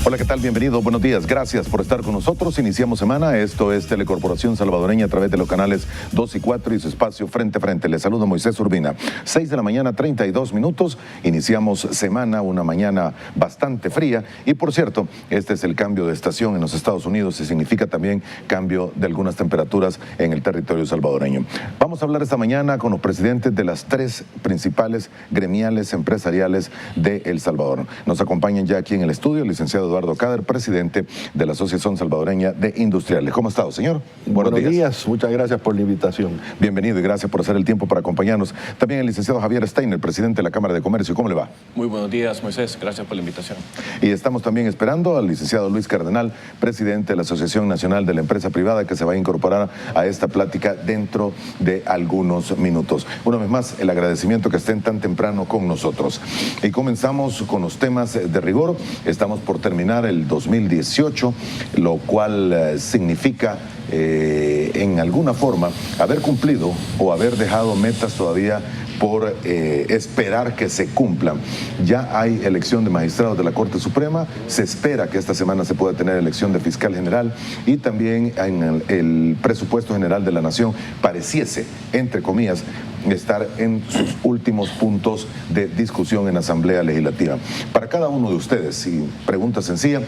Hola, ¿qué tal? Bienvenido, buenos días. Gracias por estar con nosotros. Iniciamos semana. Esto es Telecorporación Salvadoreña a través de los canales 2 y 4 y su espacio Frente a Frente. Les saludo Moisés Urbina. 6 de la mañana, 32 minutos. Iniciamos semana, una mañana bastante fría. Y por cierto, este es el cambio de estación en los Estados Unidos y significa también cambio de algunas temperaturas en el territorio salvadoreño. Vamos a hablar esta mañana con los presidentes de las 3 principales gremiales empresariales de El Salvador. Nos acompañan ya aquí en el estudio el licenciado Eduardo Cader, presidente de la Asociación Salvadoreña de Industriales. ¿Cómo ha estado, señor? Buenos días, muchas gracias por la invitación. Bienvenido y gracias por hacer el tiempo para acompañarnos. También el licenciado Javier Steiner, presidente de la Cámara de Comercio. ¿Cómo le va? Muy buenos días, Moisés. Gracias por la invitación. Y estamos también esperando al licenciado Luis Cardenal, presidente de la Asociación Nacional de la Empresa Privada, que se va a incorporar a esta plática dentro de algunos minutos. Una vez más, el agradecimiento que estén tan temprano con nosotros. Y comenzamos con los temas de rigor. Estamos por terminar el 2018, lo cual significa en alguna forma haber cumplido o haber dejado metas todavía por esperar que se cumplan. Ya hay elección de magistrados de la Corte Suprema, se espera que esta semana se pueda tener elección de fiscal general y también en el presupuesto general de la Nación pareciese, entre comillas, estar en sus últimos puntos de discusión en la Asamblea Legislativa. Para cada uno de ustedes, y pregunta sencilla,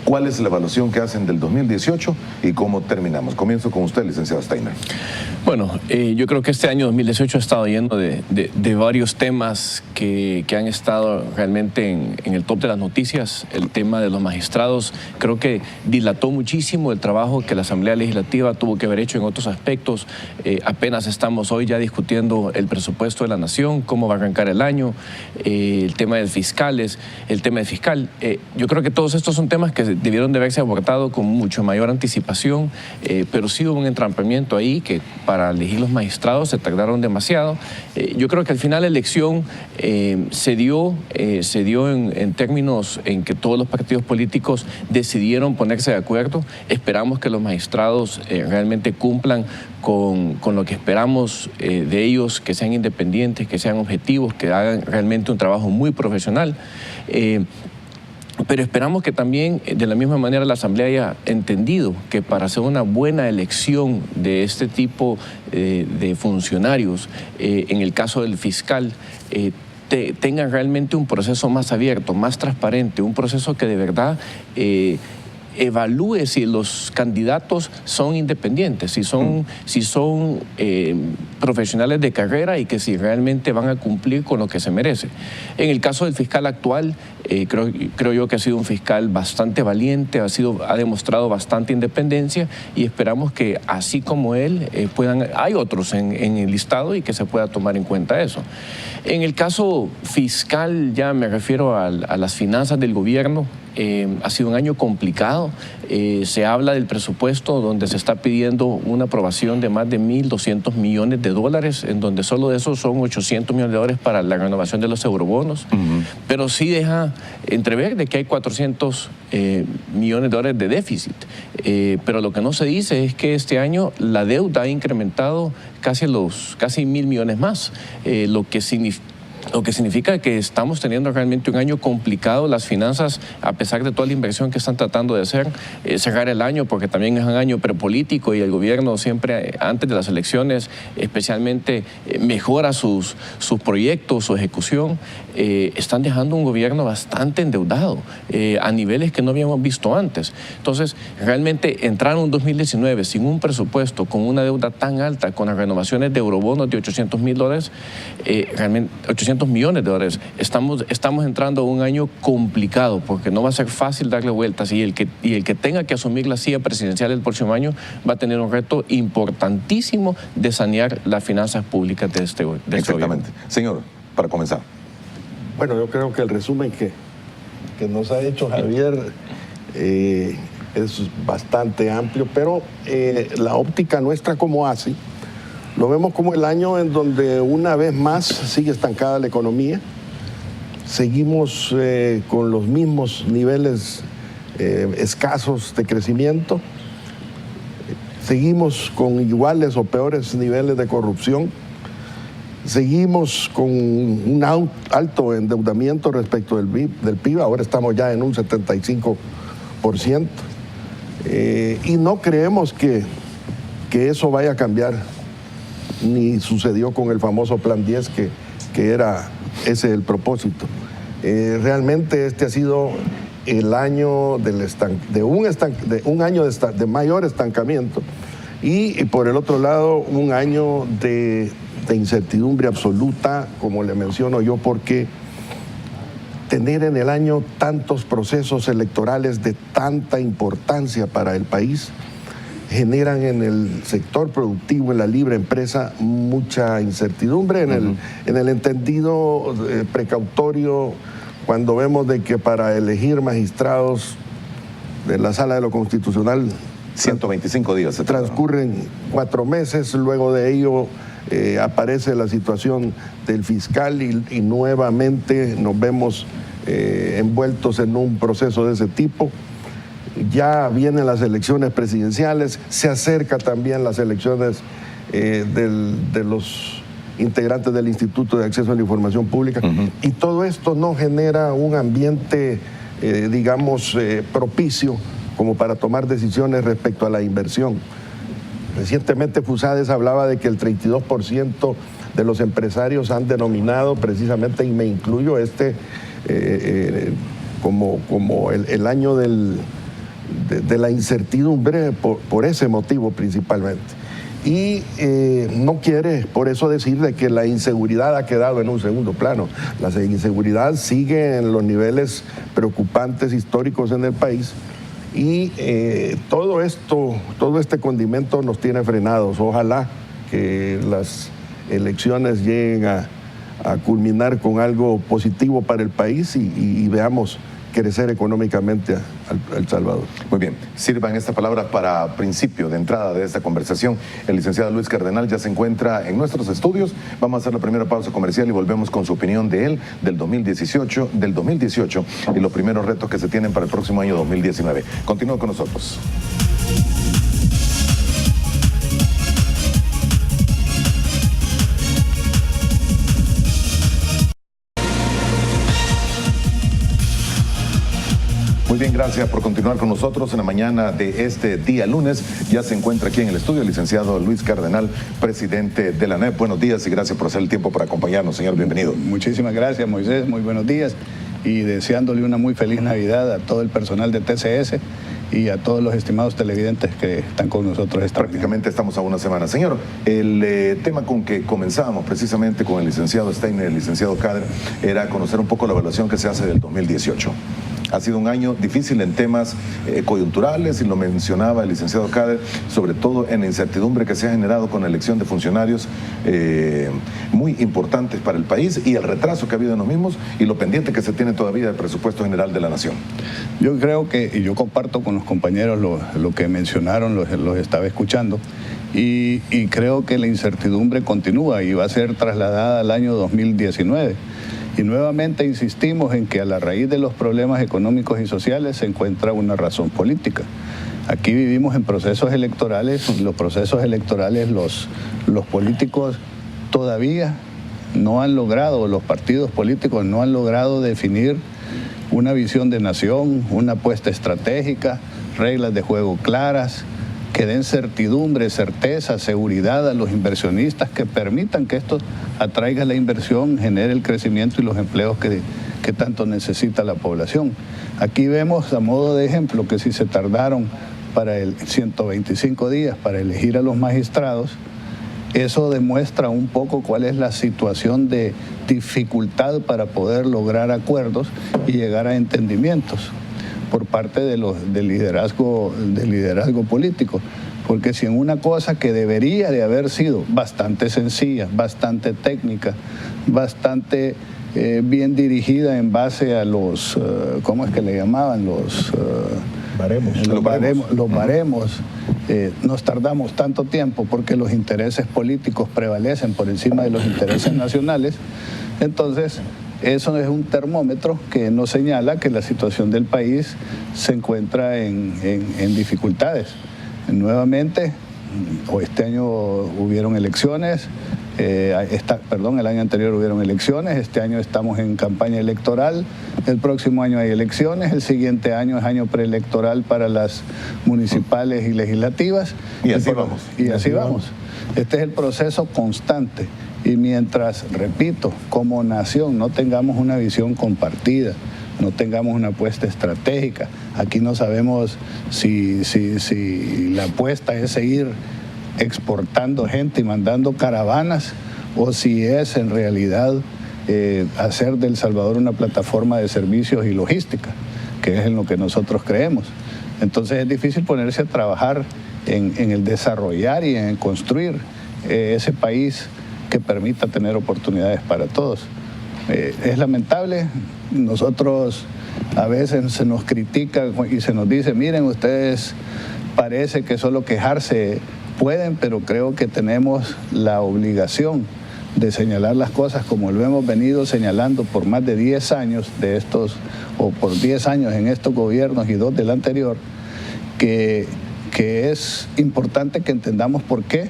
¿cuál es la evaluación que hacen del 2018 y cómo terminamos? Comienzo con usted, licenciado Steiner. Bueno, yo creo que este año 2018 ha estado lleno de varios temas que han estado realmente en el top de las noticias. El tema de los magistrados creo que dilató muchísimo el trabajo que la Asamblea Legislativa tuvo que haber hecho en otros aspectos. Apenas estamos hoy ya discutiendo el presupuesto de la Nación, cómo va a arrancar el año, el tema de fiscales, el tema de fiscal. Yo creo que todos estos son temas que debieron de haberse abordado con mucho mayor anticipación, pero sí hubo un entrampamiento ahí que para elegir los magistrados se tardaron demasiado. Yo creo que al final la elección se dio en términos en que todos los partidos políticos decidieron ponerse de acuerdo. Esperamos que los magistrados realmente cumplan con lo que esperamos de ellos, que sean independientes, que sean objetivos, que hagan realmente un trabajo muy profesional. Pero esperamos que también de la misma manera la Asamblea haya entendido que para hacer una buena elección de este tipo de funcionarios, en el caso del fiscal, tengan realmente un proceso más abierto, más transparente, un proceso que de verdad evalúe si los candidatos son independientes, si son profesionales de carrera y que si realmente van a cumplir con lo que se merece. En el caso del fiscal actual, creo yo que ha sido un fiscal bastante valiente, ha demostrado bastante independencia y esperamos que así como él hay otros en el listado y que se pueda tomar en cuenta eso. En el caso fiscal, ya me refiero a las finanzas del gobierno. Ha sido un año complicado. Se habla del presupuesto donde se está pidiendo una aprobación de más de 1.200 millones de dólares, en donde solo de esos son 800 millones de dólares para la renovación de los eurobonos. Pero sí deja entrever de que hay 400 millones de dólares de déficit. Pero lo que no se dice es que este año la deuda ha incrementado casi 1.000 millones más, lo que significa que estamos teniendo realmente un año complicado. Las finanzas, a pesar de toda la inversión que están tratando de hacer, cerrar el año, porque también es un año prepolítico y el gobierno siempre antes de las elecciones especialmente mejora sus proyectos, su ejecución. Están dejando un gobierno bastante endeudado a niveles que no habíamos visto antes. Entonces, realmente entrar en un 2019 sin un presupuesto, con una deuda tan alta, con las renovaciones de eurobonos de 800 millones de dólares, estamos entrando a un año complicado porque no va a ser fácil darle vueltas y el que tenga que asumir la silla presidencial el próximo año va a tener un reto importantísimo de sanear las finanzas públicas de este gobierno. Exactamente. Señor, para comenzar. Bueno, yo creo que el resumen que nos ha hecho Javier es bastante amplio, pero la óptica nuestra como ASI lo vemos como el año en donde una vez más sigue estancada la economía, seguimos con los mismos niveles escasos de crecimiento, seguimos con iguales o peores niveles de corrupción Seguimos con un alto endeudamiento respecto del PIB, ahora estamos ya en un 75%, y no creemos que eso vaya a cambiar, ni sucedió con el famoso Plan 10, que era ese el propósito. Realmente este ha sido el año de un año de mayor estancamiento, y por el otro lado un año de incertidumbre absoluta, como le menciono yo, porque tener en el año tantos procesos electorales de tanta importancia para el país generan en el sector productivo, en la libre empresa, mucha incertidumbre en el entendido precautorio, cuando vemos de que para elegir magistrados de la Sala de lo Constitucional 125 días. Transcurren 4 meses, luego de ello aparece la situación del fiscal y nuevamente nos vemos envueltos en un proceso de ese tipo. Ya vienen las elecciones presidenciales, se acerca también las elecciones de los integrantes del Instituto de Acceso a la Información Pública, y todo esto no genera un ambiente, propicio como para tomar decisiones respecto a la inversión. Recientemente FUSADES hablaba de que el 32% de los empresarios han denominado precisamente, y me incluyo como el año de la incertidumbre por ese motivo principalmente. Y no quiere por eso decir de que la inseguridad ha quedado en un segundo plano. La inseguridad sigue en los niveles preocupantes históricos en el país, y todo este condimento nos tiene frenados. Ojalá que las elecciones lleguen a culminar con algo positivo para el país y veamos crecer económicamente a El Salvador. Muy bien, sirvan estas palabras para principio de entrada de esta conversación. El licenciado Luis Cardenal ya se encuentra en nuestros estudios. Vamos a hacer la primera pausa comercial y volvemos con su opinión de él, del 2018 y los primeros retos que se tienen para el próximo año 2019. Continúa con nosotros. Muy bien, gracias por continuar con nosotros en la mañana de este día lunes. Ya se encuentra aquí en el estudio el licenciado Luis Cardenal, presidente de la ANEP. Buenos días y gracias por hacer el tiempo para acompañarnos, señor. Bienvenido. Muchísimas gracias, Moisés. Muy buenos días y deseándole una muy feliz Navidad a todo el personal de TCS y a todos los estimados televidentes que están con nosotros esta Prácticamente estamos a una semana. Señor, el tema con que comenzábamos precisamente con el licenciado Steiner y el licenciado Kader era conocer un poco la evaluación que se hace del 2018. Ha sido un año difícil en temas coyunturales, y lo mencionaba el licenciado Kader, sobre todo en la incertidumbre que se ha generado con la elección de funcionarios muy importantes para el país, y el retraso que ha habido en los mismos y lo pendiente que se tiene todavía del presupuesto general de la nación. Yo creo que, y yo comparto con los compañeros lo que mencionaron, los estaba escuchando, y creo que la incertidumbre continúa y va a ser trasladada al año 2019. Y nuevamente insistimos en que a la raíz de los problemas económicos y sociales se encuentra una razón política. Aquí vivimos en procesos electorales, los procesos electorales los políticos todavía no han logrado, los partidos políticos no han logrado definir una visión de nación, una apuesta estratégica, reglas de juego claras, que den certidumbre, certeza, seguridad a los inversionistas, que permitan que esto atraiga la inversión, genere el crecimiento y los empleos que tanto necesita la población. Aquí vemos, a modo de ejemplo, que si se tardaron para el 125 días para elegir a los magistrados, eso demuestra un poco cuál es la situación de dificultad para poder lograr acuerdos y llegar a entendimientos por parte del liderazgo político. Porque si en una cosa que debería de haber sido bastante sencilla, bastante técnica, bastante bien dirigida en base a los, ¿cómo es que le llamaban? Los baremos. Nos tardamos tanto tiempo porque los intereses políticos prevalecen por encima de los intereses nacionales. Entonces, eso es un termómetro que nos señala que la situación del país se encuentra en dificultades. Nuevamente, este año hubieron elecciones, el año anterior hubieron elecciones, este año estamos en campaña electoral, el próximo año hay elecciones, el siguiente año es año preelectoral para las municipales y legislativas. Y así vamos. Y así vamos. Este es el proceso constante. Y mientras, repito, como nación no tengamos una visión compartida, no tengamos una apuesta estratégica, aquí no sabemos si la apuesta es seguir exportando gente y mandando caravanas o si es en realidad hacer de El Salvador una plataforma de servicios y logística, que es en lo que nosotros creemos. Entonces es difícil ponerse a trabajar en el desarrollar y en construir ese país que permita tener oportunidades para todos. Es lamentable, nosotros a veces se nos critica y se nos dice, miren, ustedes parece que solo quejarse pueden, pero creo que tenemos la obligación de señalar las cosas como lo hemos venido señalando por más de 10 años de estos, o por 10 años en estos gobiernos y 2 del anterior, que es importante que entendamos por qué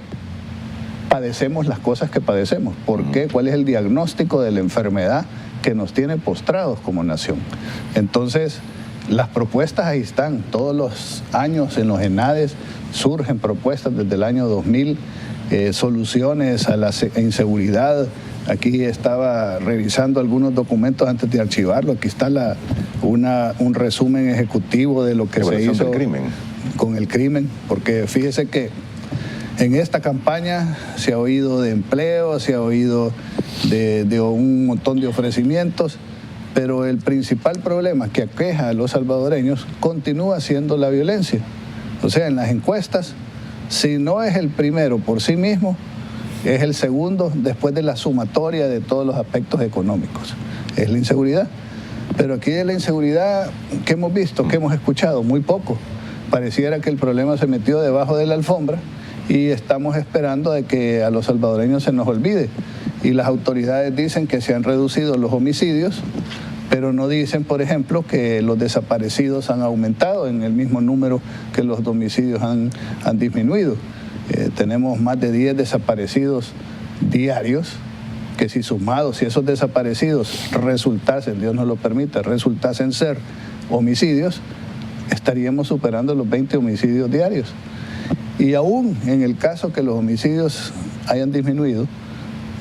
padecemos las cosas que padecemos, por qué, cuál es el diagnóstico de la enfermedad que nos tiene postrados como nación. Entonces, las propuestas ahí están, todos los años en los ENADES surgen propuestas desde el año 2000, soluciones a la inseguridad. Aquí estaba revisando algunos documentos antes de archivarlo, aquí está un resumen ejecutivo de lo que se hizo con el crimen, porque fíjese que en esta campaña se ha oído de empleo, se ha oído de un montón de ofrecimientos, pero el principal problema que aqueja a los salvadoreños continúa siendo la violencia. O sea, en las encuestas, si no es el primero por sí mismo, es el segundo después de la sumatoria de todos los aspectos económicos. Es la inseguridad. Pero aquí de la inseguridad, ¿qué hemos visto? ¿Qué hemos escuchado? Muy poco. Pareciera que el problema se metió debajo de la alfombra y estamos esperando de que a los salvadoreños se nos olvide. Y las autoridades dicen que se han reducido los homicidios, pero no dicen, por ejemplo, que los desaparecidos han aumentado en el mismo número que los homicidios han disminuido. Tenemos más de 10 desaparecidos diarios, que si sumados, si esos desaparecidos resultasen, Dios nos lo permita, resultasen ser homicidios, estaríamos superando los 20 homicidios diarios. Y aún en el caso que los homicidios hayan disminuido,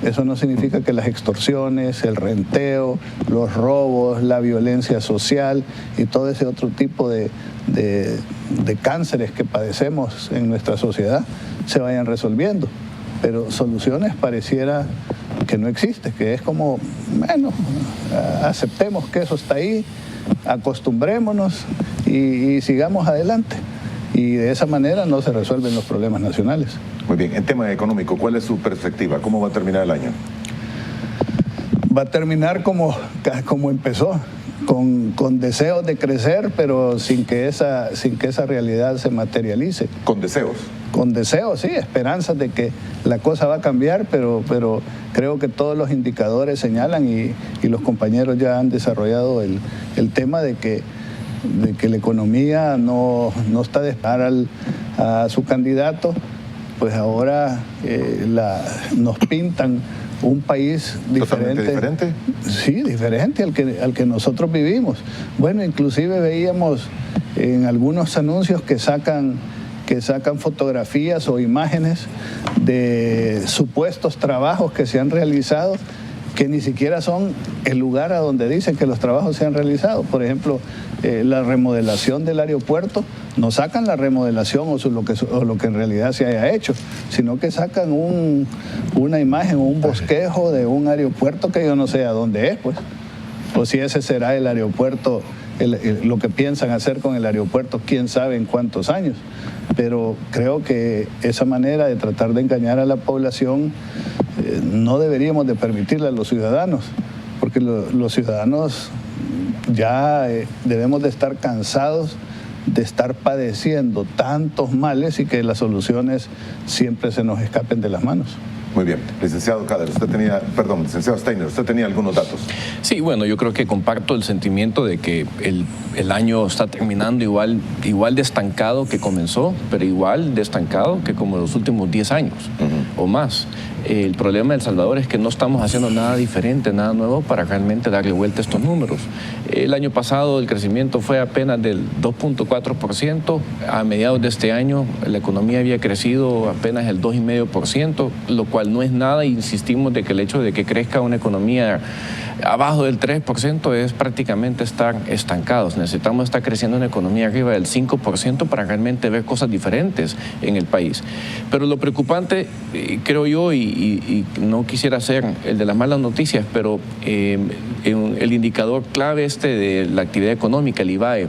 eso no significa que las extorsiones, el renteo, los robos, la violencia social y todo ese otro tipo de cánceres que padecemos en nuestra sociedad se vayan resolviendo. Pero soluciones pareciera que no existe, que es como, bueno, aceptemos que eso está ahí, acostumbrémonos y sigamos adelante. Y de esa manera no se resuelven los problemas nacionales. Muy bien, en tema económico, ¿cuál es su perspectiva? ¿Cómo va a terminar el año? Va a terminar como empezó, con deseos de crecer, pero sin que esa realidad se materialice. ¿Con deseos? Con deseos, sí, esperanzas de que la cosa va a cambiar, pero creo que todos los indicadores señalan y los compañeros ya han desarrollado el tema de que la economía no está de esperar a su candidato, pues ahora nos pintan un país diferente. ¿Totalmente diferente? Sí, diferente al que nosotros vivimos. Bueno, inclusive veíamos en algunos anuncios que sacan fotografías o imágenes de supuestos trabajos que se han realizado que ni siquiera son el lugar a donde dicen que los trabajos se han realizado. Por ejemplo, la remodelación del aeropuerto, no sacan la remodelación o lo que en realidad se haya hecho, sino que sacan una imagen o un bosquejo de un aeropuerto que yo no sé a dónde es, pues. O si ese será el aeropuerto, lo que piensan hacer con el aeropuerto, quién sabe en cuántos años. Pero creo que esa manera de tratar de engañar a la población no deberíamos de permitirla a los ciudadanos, porque los ciudadanos ya debemos de estar cansados de estar padeciendo tantos males y que las soluciones siempre se nos escapen de las manos. Muy bien. Licenciado Khader, licenciado Steiner, usted tenía algunos datos. Sí, bueno, yo creo que comparto el sentimiento de que el año está terminando igual de estancado que comenzó, pero igual de estancado que como los últimos 10 años. o más. El problema de El Salvador es que no estamos haciendo nada diferente, nada nuevo para realmente darle vuelta a estos números. El año pasado el crecimiento fue apenas del 2.4%. A mediados de este año la economía había crecido apenas el 2,5%, lo cual no es nada. Insistimos de que el hecho de que crezca una economía abajo del 3% es prácticamente estar estancados. Necesitamos estar creciendo una economía arriba del 5% para realmente ver cosas diferentes en el país. Pero lo preocupante, creo yo, y no quisiera ser el de las malas noticias, pero el indicador clave de la actividad económica, el IVAE,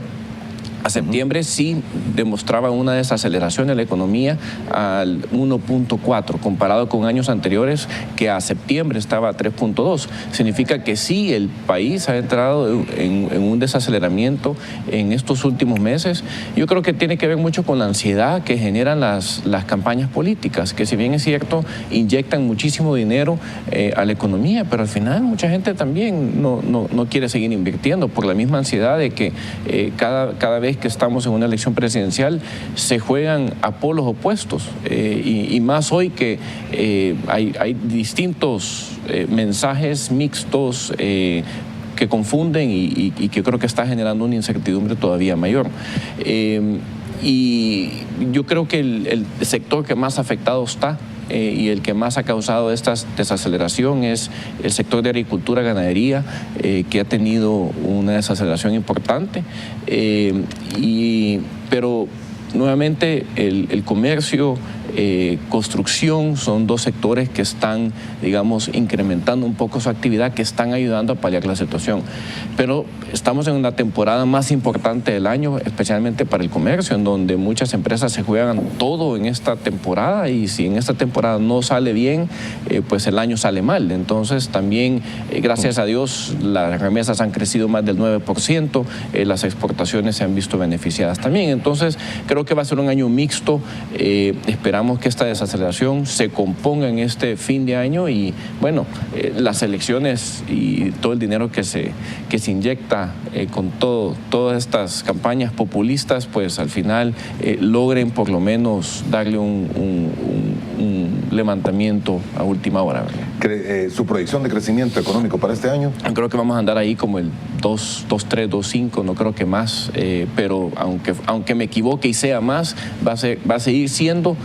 a septiembre sí demostraba una desaceleración en la economía al 1.4, comparado con años anteriores que a septiembre estaba a 3.2. Significa que sí, el país ha entrado en un desaceleramiento en estos últimos meses. Yo creo que tiene que ver mucho con la ansiedad que generan las campañas políticas, que si bien es cierto, inyectan muchísimo dinero a la economía, pero al final mucha gente también no quiere seguir invirtiendo por la misma ansiedad de que cada vez que estamos en una elección presidencial se juegan a polos opuestos y más hoy que hay distintos mensajes mixtos que confunden y que creo que está generando una incertidumbre todavía mayor. Y yo creo que el sector que más afectado está y el que más ha causado esta desaceleración es el sector de agricultura, ganadería, que ha tenido una desaceleración importante, pero nuevamente el comercio, construcción son dos sectores que están, digamos, incrementando un poco su actividad, que están ayudando a paliar la situación. Pero estamos en una temporada más importante del año, especialmente para el comercio, en donde muchas empresas se juegan todo en esta temporada y si en esta temporada no sale bien, pues el año sale mal. Entonces también, gracias a Dios, las remesas han crecido más del 9%, las exportaciones se han visto beneficiadas también. Entonces creo que va a ser un año mixto. Esperamos que esta desaceleración se componga en este fin de año y, bueno, las elecciones y todo el dinero que se inyecta con todas estas campañas populistas, pues al final logren por lo menos darle un levantamiento a última hora. ¿Su proyección de crecimiento económico para este año? Creo que vamos a andar ahí como el 2.3, 2.5, no creo que más, pero aunque me equivoque y sea más, va a seguir siendo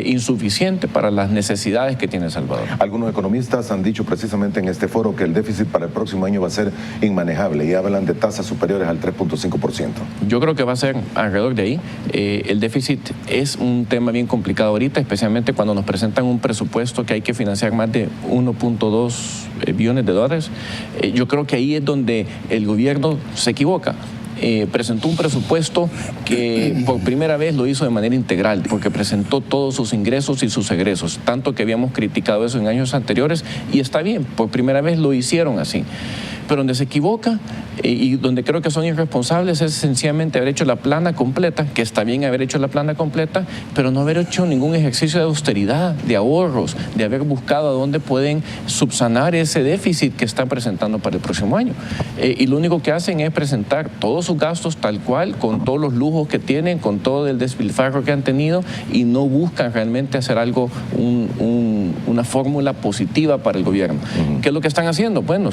insuficiente para las necesidades que tiene El Salvador. Algunos economistas han dicho precisamente en este foro que el déficit para el próximo año va a ser inmanejable y hablan de tasas superiores al 3.5%. Yo creo que va a ser alrededor de ahí. El déficit es un tema bien complicado ahorita, especialmente cuando nos presentan un presupuesto que hay que financiar más de 1.2 billones de dólares. Yo creo que ahí es donde el gobierno se equivoca. Presentó un presupuesto que por primera vez lo hizo de manera integral, porque presentó todos sus ingresos y sus egresos, tanto que habíamos criticado eso en años anteriores, y está bien, por primera vez lo hicieron así. Pero donde se equivoca y donde creo que son irresponsables es sencillamente haber hecho la plana completa, que está bien haber hecho la plana completa, pero no haber hecho ningún ejercicio de austeridad, de ahorros, de haber buscado a dónde pueden subsanar ese déficit que están presentando para el próximo año. Y lo único que hacen es presentar todos sus gastos tal cual, con todos los lujos que tienen, con todo el despilfarro que han tenido, y no buscan realmente hacer algo, una fórmula positiva para el gobierno. ¿Qué es lo que están haciendo? Bueno,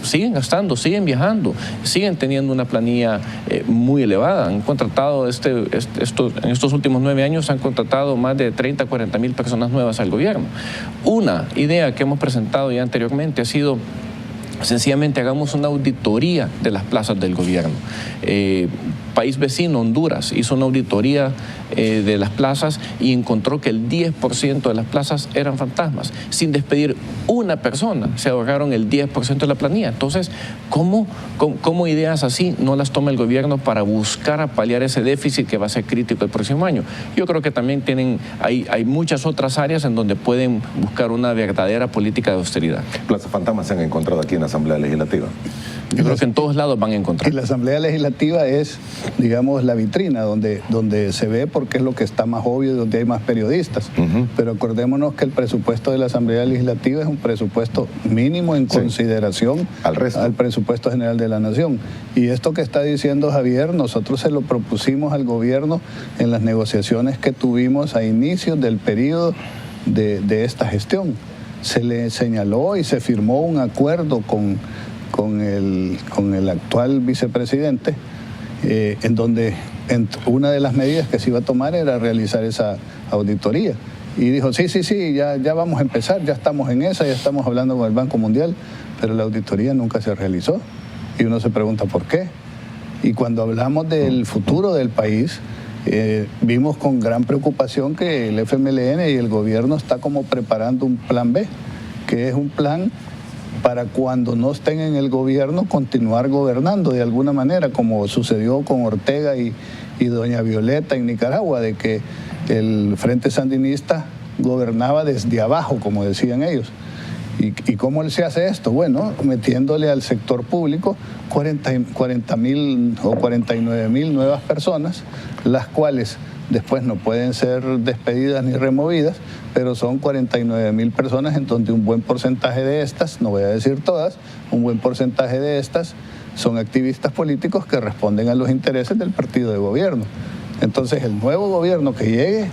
siguen gastando, siguen viajando, siguen teniendo una planilla muy elevada. Han contratado, en estos últimos 9 años, han contratado más de 30, 40 mil personas nuevas al gobierno. Una idea que hemos presentado ya anteriormente ha sido: sencillamente hagamos una auditoría de las plazas del gobierno. País vecino, Honduras, hizo una auditoría de las plazas y encontró que el 10% de las plazas eran fantasmas. Sin despedir una persona, se ahorraron el 10% de la planilla. Entonces, ¿cómo ideas así no las toma el gobierno para buscar paliar ese déficit que va a ser crítico el próximo año? Yo creo que también hay muchas otras áreas en donde pueden buscar una verdadera política de austeridad. Plazas fantasmas se han encontrado aquí en la Asamblea Legislativa. Yo creo que en todos lados van a encontrar. Y la Asamblea Legislativa es, digamos, la vitrina donde se ve, porque es lo que está más obvio y donde hay más periodistas. Pero acordémonos que el presupuesto de la Asamblea Legislativa es un presupuesto mínimo en consideración al presupuesto general de la Nación. Y esto que está diciendo Javier, nosotros se lo propusimos al gobierno en las negociaciones que tuvimos a inicios del periodo de esta gestión. Se le señaló y se firmó un acuerdo con el actual vicepresidente, en donde una de las medidas que se iba a tomar era realizar esa auditoría. Y dijo, sí, ya vamos a empezar, ya estamos en esa, ya estamos hablando con el Banco Mundial, pero la auditoría nunca se realizó. Y uno se pregunta por qué. Y cuando hablamos del futuro del país, vimos con gran preocupación que el FMLN y el gobierno está como preparando un plan B, que es un plan para cuando no estén en el gobierno continuar gobernando de alguna manera, como sucedió con Ortega y doña Violeta en Nicaragua, de que el Frente Sandinista gobernaba desde abajo, como decían ellos. ¿Y cómo se hace esto? Bueno, metiéndole al sector público 40.000 o 49.000 nuevas personas, las cuales después no pueden ser despedidas ni removidas, pero son 49.000 personas en donde un buen porcentaje de estas, no voy a decir todas, un buen porcentaje de estas son activistas políticos que responden a los intereses del partido de gobierno. Entonces el nuevo gobierno que llegue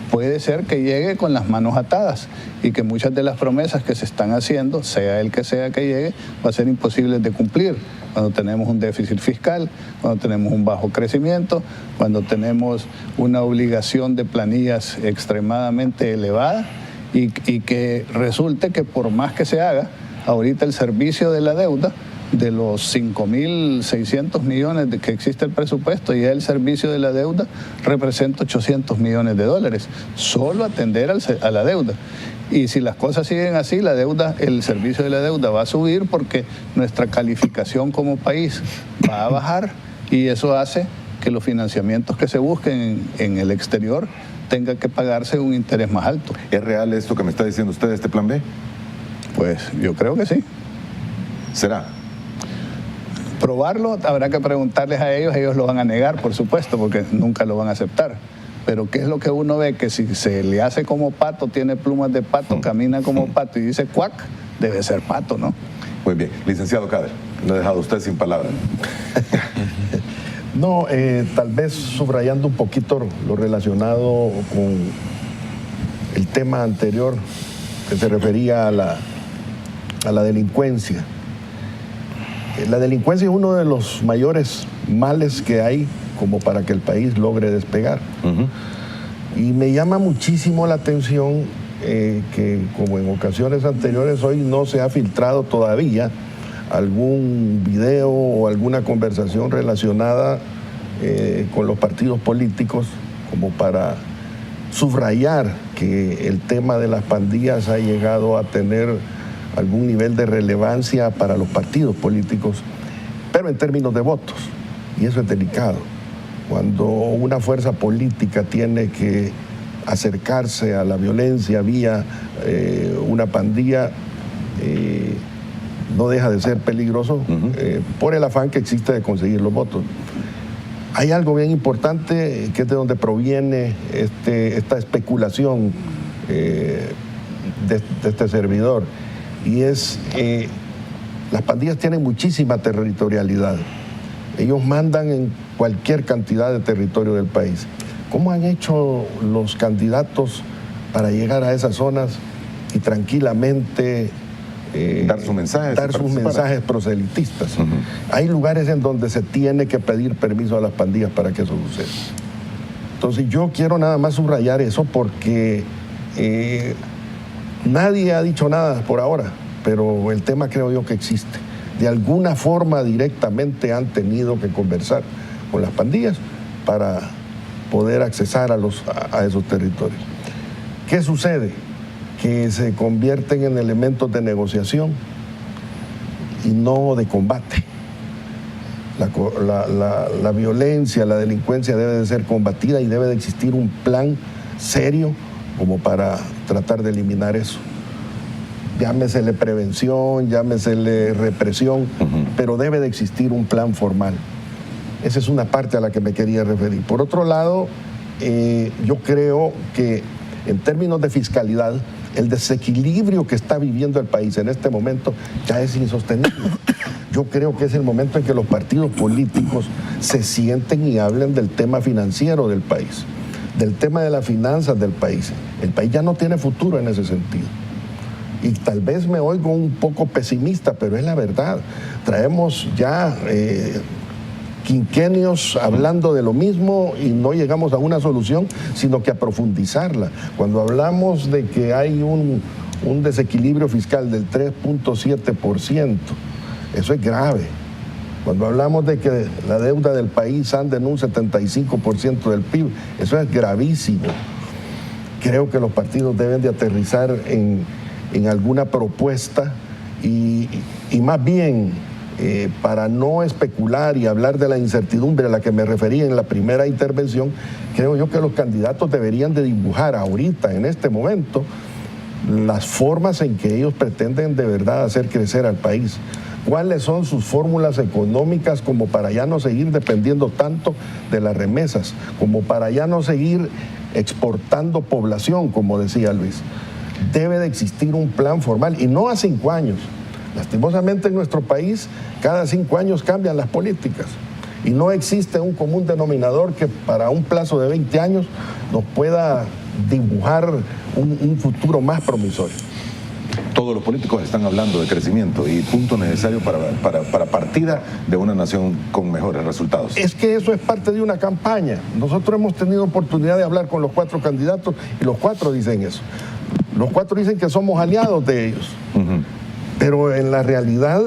puede ser que llegue con las manos atadas y que muchas de las promesas que se están haciendo, sea el que sea que llegue, va a ser imposible de cumplir. Cuando tenemos un déficit fiscal, cuando tenemos un bajo crecimiento, cuando tenemos una obligación de planillas extremadamente elevada y que resulte que por más que se haga, ahorita el servicio de la deuda, de los 5.600 millones de que existe el presupuesto, y el servicio de la deuda representa 800 millones de dólares, solo atender a la deuda. Y si las cosas siguen así, la deuda, el servicio de la deuda va a subir porque nuestra calificación como país va a bajar y eso hace que los financiamientos que se busquen en el exterior tengan que pagarse un interés más alto. ¿Es real esto que me está diciendo usted, este plan B? Pues yo creo que sí. ¿Será? Probarlo, habrá que preguntarles a ellos lo van a negar, por supuesto, porque nunca lo van a aceptar. Pero ¿qué es lo que uno ve? Que si se le hace como pato, tiene plumas de pato, camina como pato y dice cuac, debe ser pato, ¿no? Muy bien. Licenciado Khader, lo he dejado usted sin palabras. No, tal vez subrayando un poquito lo relacionado con el tema anterior que se refería a la delincuencia. La delincuencia es uno de los mayores males que hay como para que el país logre despegar. Y me llama muchísimo la atención que, como en ocasiones anteriores, hoy no se ha filtrado todavía algún video o alguna conversación relacionada con los partidos políticos como para subrayar que el tema de las pandillas ha llegado a tener algún nivel de relevancia para los partidos políticos, pero en términos de votos, y eso es delicado. Cuando una fuerza política tiene que acercarse a la violencia vía una pandilla, no deja de ser peligroso por el afán que existe de conseguir los votos. Hay algo bien importante que es de donde proviene esta especulación de este servidor, y es las pandillas tienen muchísima territorialidad. Ellos mandan en cualquier cantidad de territorio del país. ¿Cómo han hecho los candidatos para llegar a esas zonas y tranquilamente dar sus mensajes proselitistas? Hay lugares en donde se tiene que pedir permiso a las pandillas para que eso suceda. Entonces yo quiero nada más subrayar eso porque nadie ha dicho nada por ahora, pero el tema creo yo que existe. De alguna forma directamente han tenido que conversar con las pandillas para poder accesar a esos territorios. ¿Qué sucede? Que se convierten en elementos de negociación y no de combate. La violencia, la delincuencia debe de ser combatida y debe de existir un plan serio como para tratar de eliminar eso. Llámesele prevención, llámesele represión, pero debe de existir un plan formal. Esa es una parte a la que me quería referir. Por otro lado, yo creo que en términos de fiscalidad, el desequilibrio que está viviendo el país en este momento ya es insostenible. Yo creo que es el momento en que los partidos políticos se sienten y hablen del tema financiero del país. del tema de las finanzas del país. El país ya no tiene futuro en ese sentido. Y tal vez me oigo un poco pesimista, pero es la verdad. Traemos ya quinquenios hablando de lo mismo y no llegamos a una solución, sino que a profundizarla. Cuando hablamos de que hay un desequilibrio fiscal del 3.7%, eso es grave. Cuando hablamos de que la deuda del país anda en un 75% del PIB, eso es gravísimo. Creo que los partidos deben de aterrizar en alguna propuesta y más bien, para no especular y hablar de la incertidumbre a la que me refería en la primera intervención, creo yo que los candidatos deberían de dibujar ahorita, en este momento, las formas en que ellos pretenden de verdad hacer crecer al país. ¿Cuáles son sus fórmulas económicas como para ya no seguir dependiendo tanto de las remesas, como para ya no seguir exportando población, como decía Luis? Debe de existir un plan formal y no a 5 años. Lastimosamente en nuestro país cada 5 años cambian las políticas y no existe un común denominador que para un plazo de 20 años nos pueda dibujar un futuro más promisorio. Todos los políticos están hablando de crecimiento y punto necesario para partida de una nación con mejores resultados. Es que eso es parte de una campaña. Nosotros hemos tenido oportunidad de hablar con los 4 candidatos y los 4 dicen eso. Los 4 dicen que somos aliados de ellos. Pero en la realidad,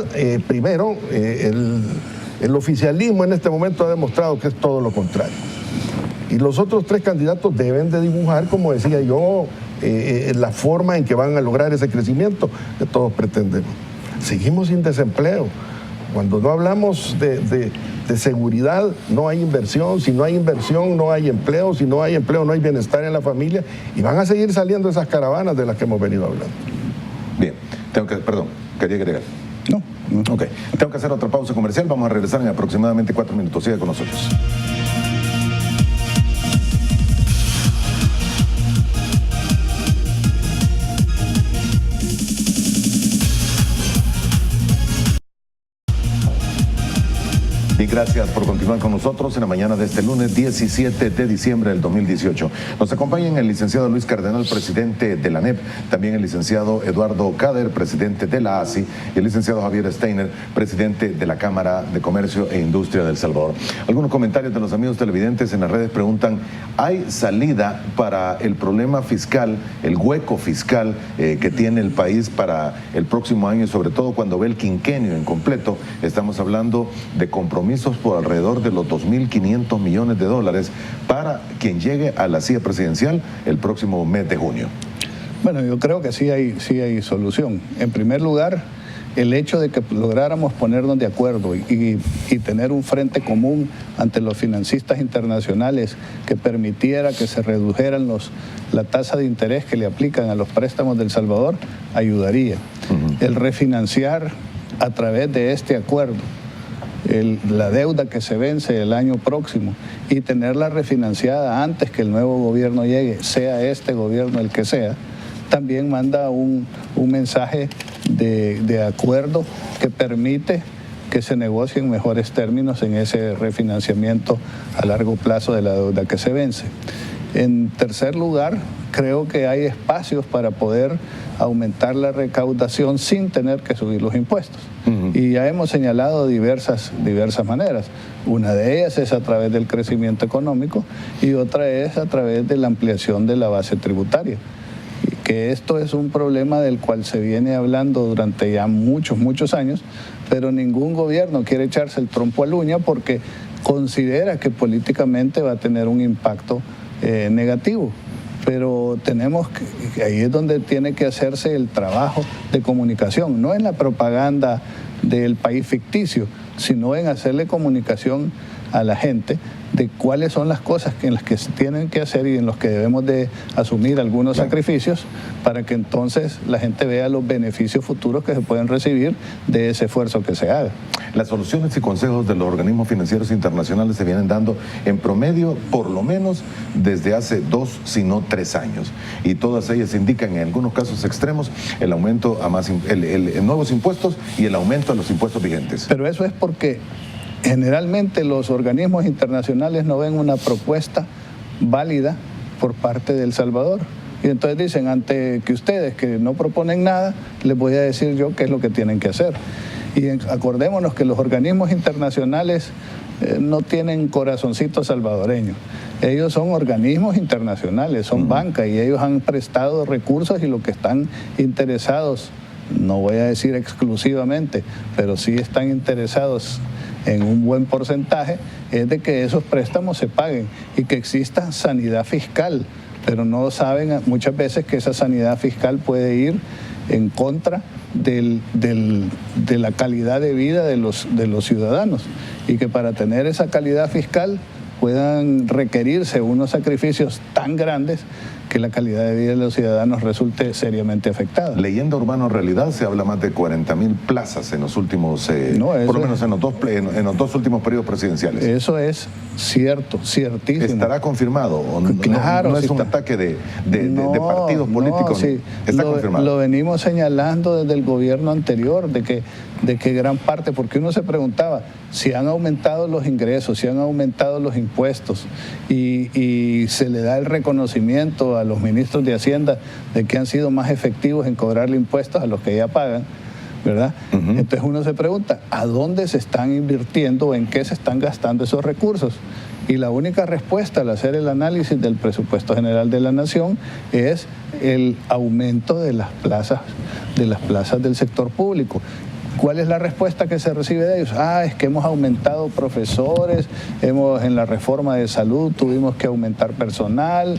primero, el oficialismo en este momento ha demostrado que es todo lo contrario. Y los otros 3 candidatos deben de dibujar, como decía yo, la forma en que van a lograr ese crecimiento que todos pretendemos. Seguimos sin desempleo. Cuando no hablamos de seguridad, no hay inversión. Si no hay inversión, no hay empleo. Si no hay empleo, no hay bienestar en la familia. Y van a seguir saliendo esas caravanas de las que hemos venido hablando. Bien, quería agregar. No. Ok, tengo que hacer otra pausa comercial. Vamos a regresar en aproximadamente 4 minutos. Siga con nosotros. Y gracias por continuar con nosotros en la mañana de este lunes 17 de diciembre del 2018. Nos acompañan el licenciado Luis Cardenal, presidente de la ANEP, también el licenciado Eduardo Cader, presidente de la ASI, y el licenciado Javier Steiner, presidente de la Cámara de Comercio e Industria de El Salvador. Algunos comentarios de los amigos televidentes en las redes preguntan: ¿hay salida para el problema fiscal, el hueco fiscal que tiene el país para el próximo año, sobre todo cuando ve el quinquenio incompleto? Estamos hablando de compromisos por alrededor de los 2.500 millones de dólares para quien llegue a la silla presidencial el próximo mes de junio. Bueno, yo creo que sí hay solución. En primer lugar, el hecho de que lográramos ponernos de acuerdo y tener un frente común ante los financistas internacionales que permitiera que se redujeran la tasa de interés que le aplican a los préstamos de El Salvador, ayudaría. El refinanciar a través de este acuerdo la deuda que se vence el año próximo y tenerla refinanciada antes que el nuevo gobierno llegue, sea este gobierno el que sea, también manda un mensaje de acuerdo que permite que se negocien mejores términos en ese refinanciamiento a largo plazo de la deuda que se vence. En tercer lugar, creo que hay espacios para poder aumentar la recaudación sin tener que subir los impuestos. Y ya hemos señalado diversas maneras. Una de ellas es a través del crecimiento económico y otra es a través de la ampliación de la base tributaria. Y que esto es un problema del cual se viene hablando durante ya muchos años, pero ningún gobierno quiere echarse el trompo a la uña porque considera que políticamente va a tener un impacto negativo. Pero tenemos que, ahí es donde tiene que hacerse el trabajo de comunicación, no en la propaganda del país ficticio, sino en hacerle comunicación a la gente de cuáles son las cosas en las que se tienen que hacer y en los que debemos de asumir algunos sacrificios para que entonces la gente vea los beneficios futuros que se pueden recibir de ese esfuerzo que se haga. Las soluciones y consejos de los organismos financieros internacionales se vienen dando en promedio por lo menos desde hace 2, si no 3 años. Y todas ellas indican en algunos casos extremos el aumento a nuevos impuestos y el aumento a los impuestos vigentes. Pero eso es porque generalmente los organismos internacionales no ven una propuesta válida por parte de El Salvador. Y entonces dicen, ante que ustedes que no proponen nada, les voy a decir yo qué es lo que tienen que hacer. Y acordémonos que los organismos internacionales no tienen corazoncito salvadoreño. Ellos son organismos internacionales, son banca, y ellos han prestado recursos, y lo que están interesados, no voy a decir exclusivamente, pero sí están interesados en un buen porcentaje, es de que esos préstamos se paguen y que exista sanidad fiscal, pero no saben muchas veces que esa sanidad fiscal puede ir en contra de la calidad de vida de los ciudadanos, y que para tener esa calidad fiscal puedan requerirse unos sacrificios tan grandes que la calidad de vida de los ciudadanos resulte seriamente afectada. Leyenda Urbano Realidad, se habla más de 40.000 plazas en los últimos, por lo menos en los dos últimos periodos presidenciales. Eso es cierto, ciertísimo. ¿Estará confirmado? ¿O no, claro, no es un ataque de partidos políticos? Sí. Está confirmado. Lo venimos señalando desde el gobierno anterior, de que gran parte, porque uno se preguntaba si han aumentado los ingresos, si han aumentado los impuestos, y se le da el reconocimiento a los ministros de Hacienda de que han sido más efectivos en cobrarle impuestos a los que ya pagan, ¿verdad? Entonces uno se pregunta, ¿a dónde se están invirtiendo o en qué se están gastando esos recursos? Y la única respuesta al hacer el análisis del presupuesto general de la Nación es el aumento de las plazas del sector público. ¿Cuál es la respuesta que se recibe de ellos? Es que hemos aumentado profesores, en la reforma de salud tuvimos que aumentar personal,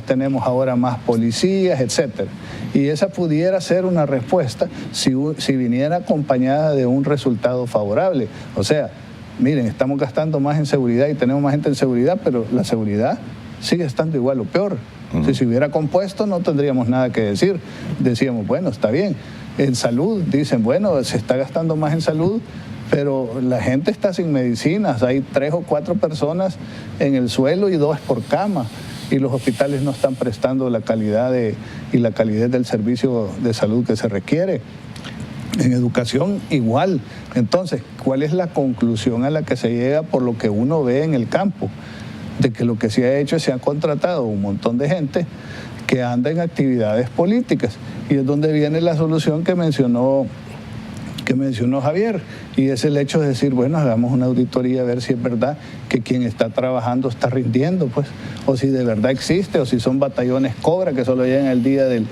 tenemos ahora más policías, etcétera. Y esa pudiera ser una respuesta si viniera acompañada de un resultado favorable. O sea, miren, estamos gastando más en seguridad y tenemos más gente en seguridad, pero la seguridad sigue estando igual o peor. Si se hubiera compuesto no tendríamos nada que decir. Decíamos, bueno, está bien. En salud, dicen, bueno, se está gastando más en salud, pero la gente está sin medicinas. Hay 3 o 4 personas en el suelo y 2 por cama. Y los hospitales no están prestando la calidad y la calidad del servicio de salud que se requiere. En educación igual. Entonces, ¿cuál es la conclusión a la que se llega por lo que uno ve en el campo? De que lo que se ha hecho es se ha contratado un montón de gente que anda en actividades políticas, y es donde viene la solución que mencionó Javier, y es el hecho de decir, bueno, hagamos una auditoría a ver si es verdad que quien está trabajando está rindiendo, pues, o si de verdad existe, o si son batallones Cobra que solo llegan el día del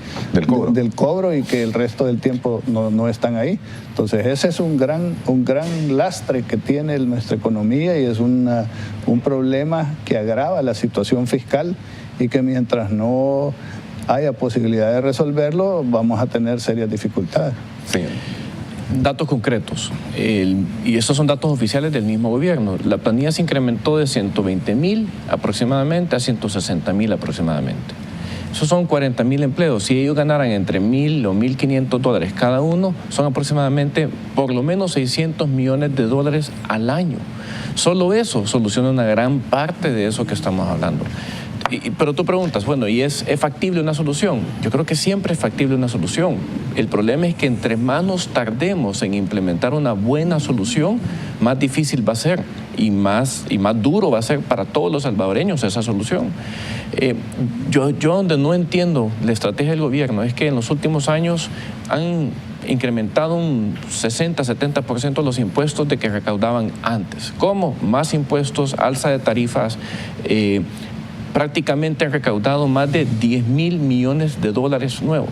cobro y que el resto del tiempo no están ahí. Entonces ese es un gran lastre que tiene nuestra economía, y es un problema que agrava la situación fiscal, y que mientras no haya posibilidad de resolverlo, vamos a tener serias dificultades. Sí. Datos concretos, y estos son datos oficiales del mismo gobierno. La planilla se incrementó de 120.000 aproximadamente a 160.000 aproximadamente. Esos son 40.000 empleos. Si ellos ganaran entre $1.000 o $1.500 cada uno, son aproximadamente por lo menos $600 millones al año. Solo eso soluciona una gran parte de eso que estamos hablando. Pero tú preguntas, bueno, ¿y es factible una solución? Yo creo que siempre es factible una solución. El problema es que entre más nos tardemos en implementar una buena solución, más difícil va a ser y más duro va a ser para todos los salvadoreños esa solución. Yo donde no entiendo la estrategia del gobierno es que en los últimos años han incrementado un 60-70% los impuestos de que recaudaban antes. ¿Cómo? Más impuestos, alza de tarifas, prácticamente han recaudado más de $10.000 millones nuevos,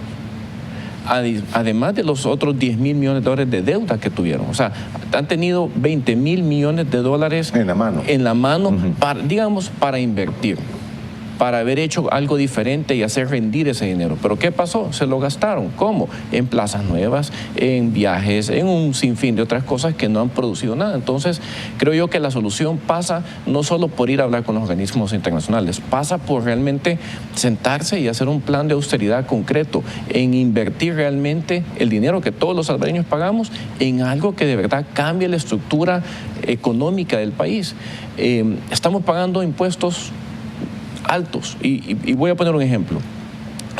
además de los otros $10.000 millones de deuda que tuvieron. O sea, han tenido $20.000 millones en la mano para invertir, para haber hecho algo diferente y hacer rendir ese dinero. ¿Pero qué pasó? Se lo gastaron. ¿Cómo? En plazas nuevas, en viajes, en un sinfín de otras cosas que no han producido nada. Entonces, creo yo que la solución pasa no solo por ir a hablar con los organismos internacionales, pasa por realmente sentarse y hacer un plan de austeridad concreto, en invertir realmente el dinero que todos los salvadoreños pagamos en algo que de verdad cambie la estructura económica del país. Estamos pagando impuestos altos, y voy a poner un ejemplo.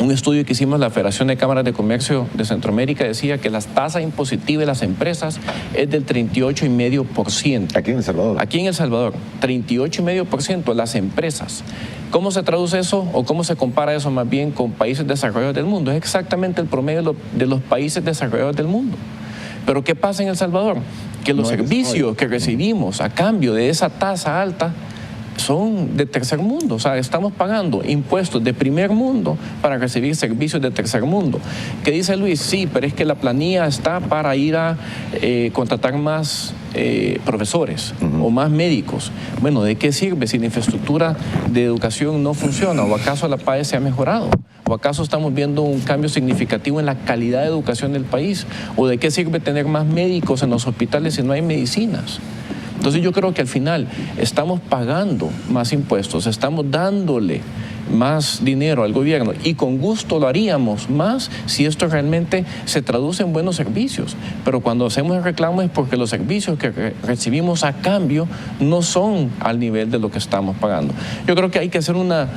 Un estudio que hicimos la Federación de Cámaras de Comercio de Centroamérica decía que la tasa impositiva de las empresas es del 38,5%. ¿Aquí en El Salvador? Aquí en El Salvador, 38,5% las empresas. ¿Cómo se traduce eso o cómo se compara eso más bien con países desarrollados del mundo? Es exactamente el promedio de los países desarrollados del mundo. Pero ¿qué pasa en El Salvador? Que los servicios que recibimos a cambio de esa tasa alta son de tercer mundo. O sea, estamos pagando impuestos de primer mundo para recibir servicios de tercer mundo. ¿Qué dice Luis? Sí, pero es que la planilla está para ir a contratar más profesores o más médicos. Bueno, ¿de qué sirve si la infraestructura de educación no funciona? ¿O acaso la PAE se ha mejorado? ¿O acaso estamos viendo un cambio significativo en la calidad de educación del país? ¿O de qué sirve tener más médicos en los hospitales si no hay medicinas? Entonces yo creo que al final estamos pagando más impuestos, estamos dándole más dinero al gobierno y con gusto lo haríamos más si esto realmente se traduce en buenos servicios. Pero cuando hacemos el reclamo es porque los servicios que recibimos a cambio no son al nivel de lo que estamos pagando. Yo creo que hay que hacer una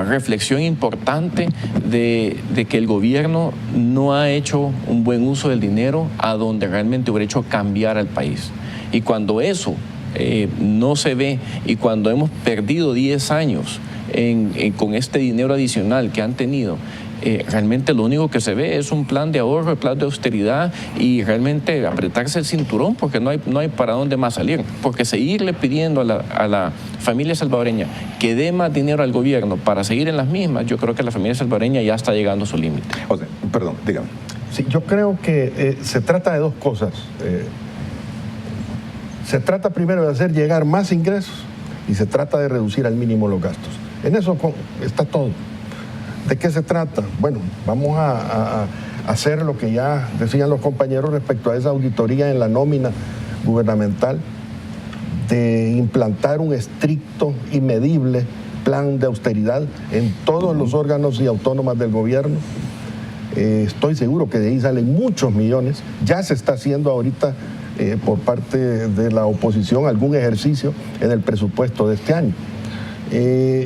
reflexión importante de que el gobierno no ha hecho un buen uso del dinero a donde realmente hubiera hecho cambiar al país. Y cuando eso no se ve y cuando hemos perdido 10 años con este dinero adicional que han tenido, realmente lo único que se ve es un plan de ahorro, un plan de austeridad y realmente apretarse el cinturón porque no hay para dónde más salir. Porque seguirle pidiendo a la familia salvadoreña que dé más dinero al gobierno para seguir en las mismas, yo creo que la familia salvadoreña ya está llegando a su límite. O sea, perdón, dígame. Sí, yo creo que se trata de dos cosas. Se trata primero de hacer llegar más ingresos y se trata de reducir al mínimo los gastos. En eso está todo. ¿De qué se trata? Bueno, vamos a hacer lo que ya decían los compañeros respecto a esa auditoría en la nómina gubernamental, de implantar un estricto y medible plan de austeridad en todos los órganos y autónomas del gobierno. Estoy seguro que de ahí salen muchos millones. Ya se está haciendo ahorita por parte de la oposición algún ejercicio en el presupuesto de este año.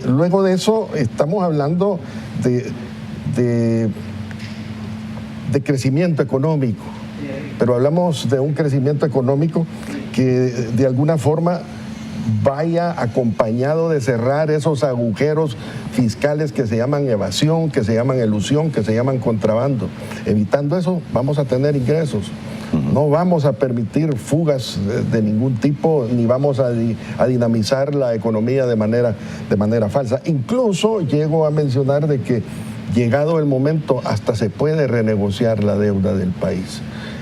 Luego de eso estamos hablando de crecimiento económico, pero hablamos de un crecimiento económico que de alguna forma vaya acompañado de cerrar esos agujeros fiscales que se llaman evasión, que se llaman elusión, que se llaman contrabando. Evitando eso vamos a tener ingresos. No vamos a permitir fugas de ningún tipo, ni vamos a dinamizar la economía de manera falsa. Incluso llego a mencionar de que llegado el momento hasta se puede renegociar la deuda del país.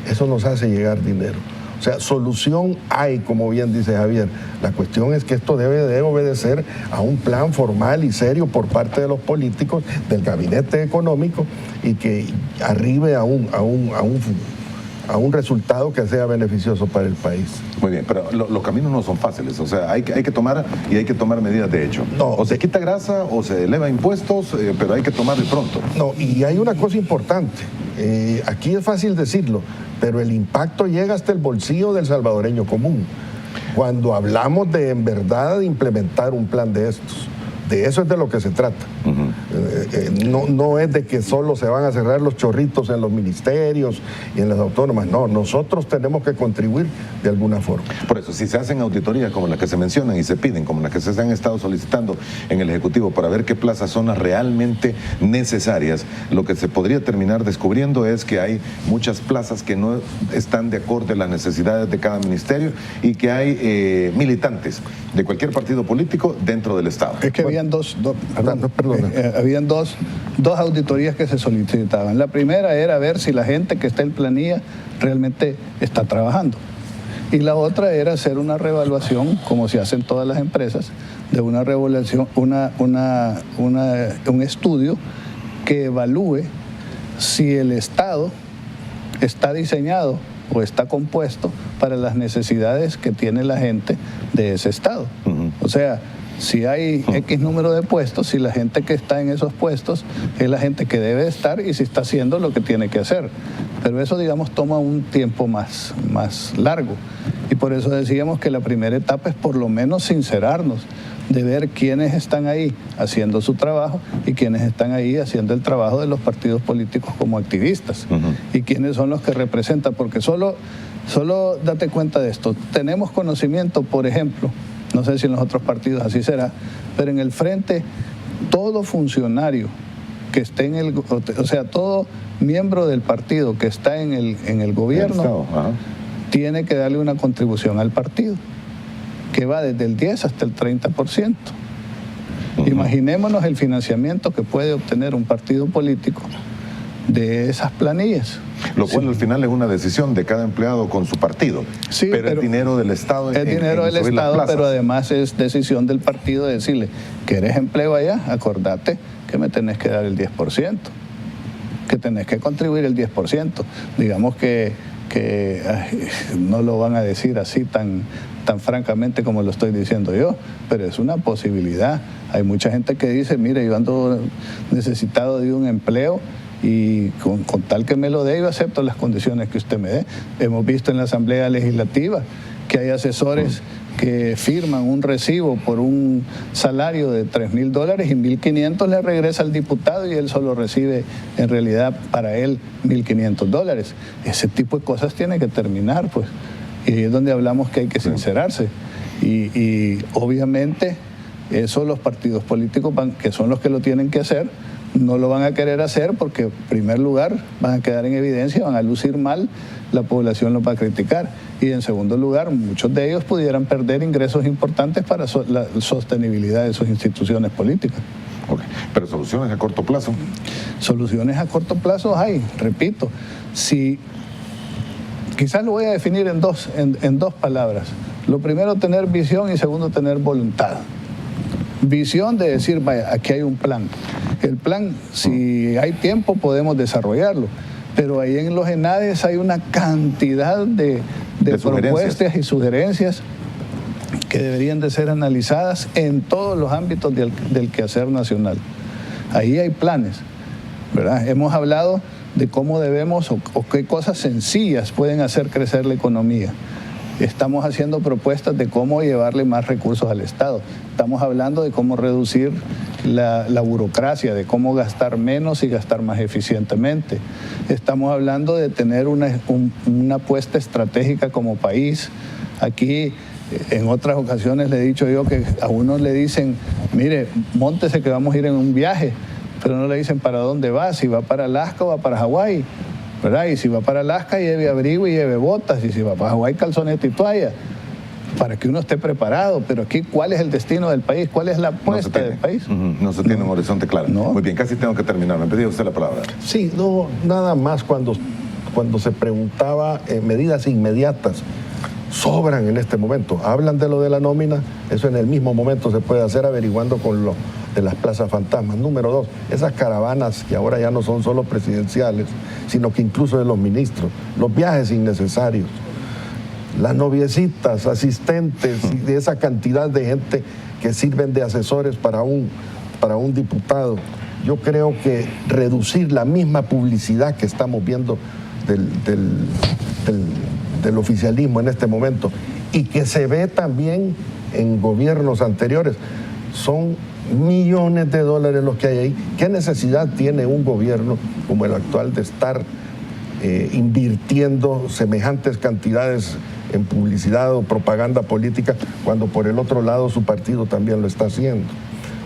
Eso nos hace llegar dinero. O sea, solución hay, como bien dice Javier. La cuestión es que esto debe de obedecer a un plan formal y serio por parte de los políticos, del gabinete económico, y que arribe a un resultado que sea beneficioso para el país. Muy bien, pero los caminos no son fáciles, o sea, hay que tomar medidas de hecho. No, o se quita grasa o se eleva impuestos, pero hay que tomar de pronto. No, y hay una cosa importante, aquí es fácil decirlo, pero el impacto llega hasta el bolsillo del salvadoreño común. Cuando hablamos de en verdad implementar un plan de estos, de eso es de lo que se trata. No es de que solo se van a cerrar los chorritos en los ministerios y en las autónomas. No, nosotros tenemos que contribuir de alguna forma. Por eso, si se hacen auditorías como las que se mencionan y se piden, como las que se han estado solicitando en el Ejecutivo para ver qué plazas son las realmente necesarias, lo que se podría terminar descubriendo es que hay muchas plazas que no están de acuerdo a las necesidades de cada ministerio y que hay militantes de cualquier partido político dentro del Estado. Es que habían dos auditorías que se solicitaban. La primera era ver si la gente que está en planilla realmente está trabajando. Y la otra era hacer una reevaluación, como se hace en todas las empresas, de una reevaluación, un estudio que evalúe si el Estado está diseñado o está compuesto para las necesidades que tiene la gente de ese Estado. O sea, si hay X número de puestos, si la gente que está en esos puestos es la gente que debe estar y si está haciendo lo que tiene que hacer. Pero eso, digamos, toma un tiempo más largo. Y por eso decíamos que la primera etapa es por lo menos sincerarnos de ver quiénes están ahí haciendo su trabajo y quiénes están ahí haciendo el trabajo de los partidos políticos como activistas y quiénes son los que representan, porque solo date cuenta de esto. Tenemos conocimiento, por ejemplo, No sé si en los otros partidos así será, pero en el frente todo funcionario que esté en el, o sea, todo miembro del partido que está en el gobierno tiene que darle una contribución al partido, que va desde el 10 hasta el 30%. Imaginémonos el financiamiento que puede obtener un partido político de esas planillas. Lo cual al final es una decisión de cada empleado con su partido. Sí, pero es dinero del Estado. Es dinero del Estado, pero además es decisión del partido de decirle, ¿querés empleo allá? Acordate que me tenés que dar el 10%, que tenés que contribuir el 10%. Digamos que no lo van a decir así tan francamente como lo estoy diciendo yo, pero es una posibilidad. Hay mucha gente que dice, mire, yo ando necesitado de un empleo y con tal que me lo dé, yo acepto las condiciones que usted me dé. Hemos visto en la Asamblea Legislativa que hay asesores que firman un recibo por un salario de $3,000 y $1,500 le regresa al diputado y él solo recibe en realidad para él $1,500. Ese tipo de cosas tiene que terminar, pues. Y ahí es donde hablamos que hay que sincerarse. Y obviamente eso los partidos políticos, que son los que lo tienen que hacer, no lo van a querer hacer porque, en primer lugar, van a quedar en evidencia, van a lucir mal, la población los va a criticar. Y en segundo lugar, muchos de ellos pudieran perder ingresos importantes para la sostenibilidad de sus instituciones políticas. Okay. Pero soluciones a corto plazo. Soluciones a corto plazo hay, repito. Si, quizás lo voy a definir en dos palabras. Lo primero, tener visión, y segundo, tener voluntad. Visión de decir, vaya, aquí hay un plan. El plan, si hay tiempo, podemos desarrollarlo. Pero ahí en los ENADES hay una cantidad de propuestas y sugerencias que deberían de ser analizadas en todos los ámbitos del quehacer nacional. Ahí hay planes, ¿verdad? Hemos hablado de cómo debemos o qué cosas sencillas pueden hacer crecer la economía. Estamos haciendo propuestas de cómo llevarle más recursos al Estado. Estamos hablando de cómo reducir la burocracia, de cómo gastar menos y gastar más eficientemente. Estamos hablando de tener una apuesta estratégica como país. Aquí, en otras ocasiones le he dicho yo que a uno le dicen, mire, móntese que vamos a ir en un viaje, pero no le dicen para dónde va, si va para Alaska o va para Hawái, ¿verdad? Y si va para Alaska, lleve abrigo y lleve botas, y si va para Hawái, calzoneta y toalla, para que uno esté preparado. Pero aquí, ¿cuál es el destino del país? ¿Cuál es la apuesta del país? No se tiene un horizonte claro. No. Muy bien, casi tengo que terminar. Me pedía usted la palabra. Sí, no, nada más cuando se preguntaba medidas inmediatas, sobran en este momento. Hablan de lo de la nómina, eso en el mismo momento se puede hacer averiguando con lo de las plazas fantasmas. Número 2, esas caravanas que ahora ya no son solo presidenciales, sino que incluso de los ministros, los viajes innecesarios, las noviecitas, asistentes y de esa cantidad de gente que sirven de asesores para un diputado. Yo creo que reducir la misma publicidad que estamos viendo del oficialismo en este momento y que se ve también en gobiernos anteriores, son millones de dólares los que hay ahí. ¿Qué necesidad tiene un gobierno como el actual de estar invirtiendo semejantes cantidades en publicidad o propaganda política cuando por el otro lado su partido también lo está haciendo?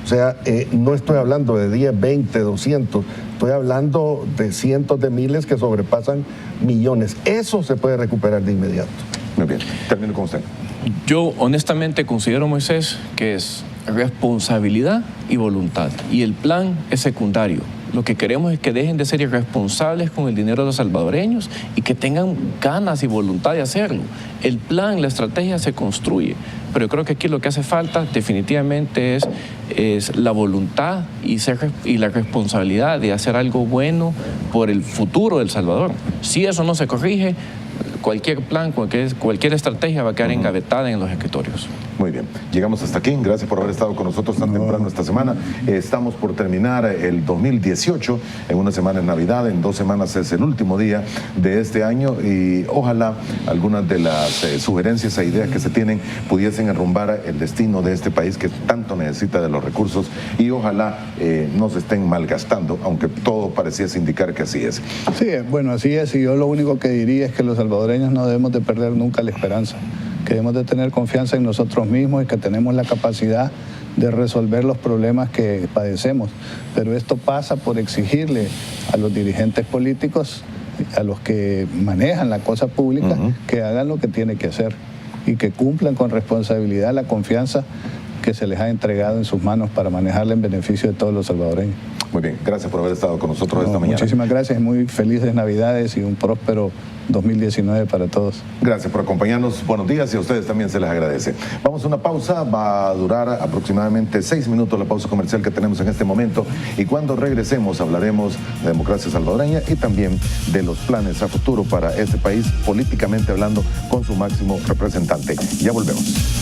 O sea, no estoy hablando de 10, 20, 200, estoy hablando de cientos de miles que sobrepasan millones. Eso se puede recuperar de inmediato. Muy bien, termino con usted. Yo honestamente considero, Moisés, que es responsabilidad y voluntad. Y el plan es secundario. Lo que queremos es que dejen de ser irresponsables con el dinero de los salvadoreños y que tengan ganas y voluntad de hacerlo. El plan, la estrategia se construye, pero yo creo que aquí lo que hace falta definitivamente es la voluntad y la responsabilidad de hacer algo bueno por el futuro del Salvador. Si eso no se corrige, cualquier plan, cualquier estrategia va a quedar engavetada en los escritorios. Muy bien, llegamos hasta aquí. Gracias por haber estado con nosotros tan temprano esta semana. Estamos por terminar el 2018, en una semana es Navidad, en 2 semanas es el último día de este año y ojalá algunas de las sugerencias e ideas que se tienen pudiesen arrumbar el destino de este país que tanto necesita de los recursos y ojalá no se estén malgastando, aunque todo pareciese indicar que así es. Sí, bueno, así es, y yo lo único que diría es que los salvadoreños no debemos de perder nunca la esperanza. que debemos de tener confianza en nosotros mismos y que tenemos la capacidad de resolver los problemas que padecemos. Pero esto pasa por exigirle a los dirigentes políticos, a los que manejan la cosa pública, que hagan lo que tienen que hacer y que cumplan con responsabilidad la confianza que se les ha entregado en sus manos para manejarla en beneficio de todos los salvadoreños. Muy bien, gracias por haber estado con nosotros esta mañana. Muchísimas gracias, muy felices Navidades y un próspero 2019 para todos. Gracias por acompañarnos, buenos días y a ustedes también se les agradece. Vamos a una pausa, va a durar aproximadamente 6 minutos la pausa comercial que tenemos en este momento y cuando regresemos hablaremos de democracia salvadoreña y también de los planes a futuro para este país, políticamente hablando, con su máximo representante. Ya volvemos.